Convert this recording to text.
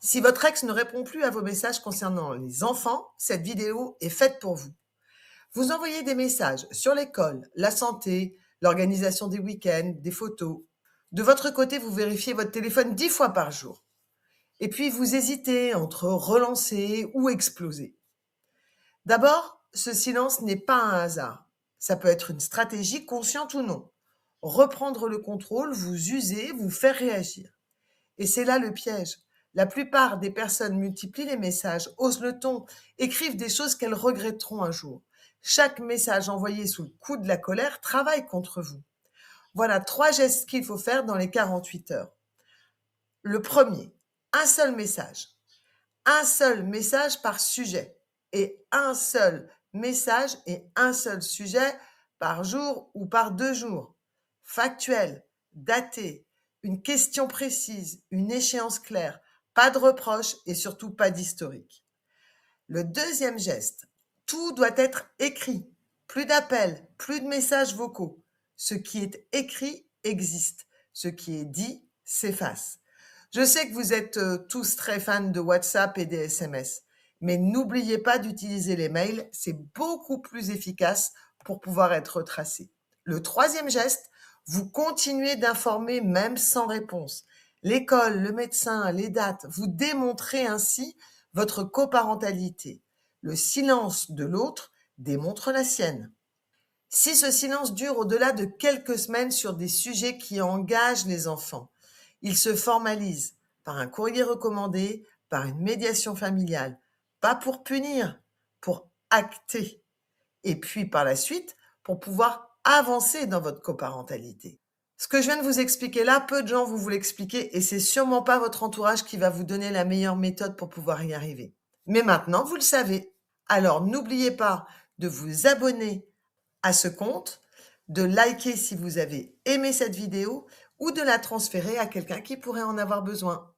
Si votre ex ne répond plus à vos messages concernant les enfants, cette vidéo est faite pour vous. Vous envoyez des messages sur l'école, la santé, l'organisation des week-ends, des photos. De votre côté, vous vérifiez votre téléphone 10 fois par jour. Et puis, vous hésitez entre relancer ou exploser. D'abord, ce silence n'est pas un hasard. Ça peut être une stratégie consciente ou non. Reprendre le contrôle, vous user, vous faire réagir. Et c'est là le piège. La plupart des personnes multiplient les messages, osent le ton, écrivent des choses qu'elles regretteront un jour. Chaque message envoyé sous le coup de la colère travaille contre vous. Voilà 3 gestes qu'il faut faire dans les 48 heures. Le premier, un seul message. Un seul message par sujet. Et un seul message et un seul sujet par jour ou par 2 jours. Factuel, daté, une question précise, une échéance claire, pas de reproches et surtout pas d'historique. Le deuxième geste, tout doit être écrit. Plus d'appels, plus de messages vocaux. Ce qui est écrit existe. Ce qui est dit s'efface. Je sais que vous êtes tous très fans de WhatsApp et des SMS, mais n'oubliez pas d'utiliser les mails, c'est beaucoup plus efficace pour pouvoir être retracé. Le troisième geste, vous continuez d'informer même sans réponse. L'école, le médecin, les dates, vous démontrez ainsi votre coparentalité. Le silence de l'autre démontre la sienne. Si ce silence dure au-delà de quelques semaines sur des sujets qui engagent les enfants, il se formalise par un courrier recommandé, par une médiation familiale, pas pour punir, pour acter. Et puis par la suite, pour pouvoir avancer dans votre coparentalité. Ce que je viens de vous expliquer là, peu de gens vont vous l'expliquer et c'est sûrement pas votre entourage qui va vous donner la meilleure méthode pour pouvoir y arriver. Mais maintenant, vous le savez. Alors n'oubliez pas de vous abonner à ce compte, de liker si vous avez aimé cette vidéo ou de la transférer à quelqu'un qui pourrait en avoir besoin.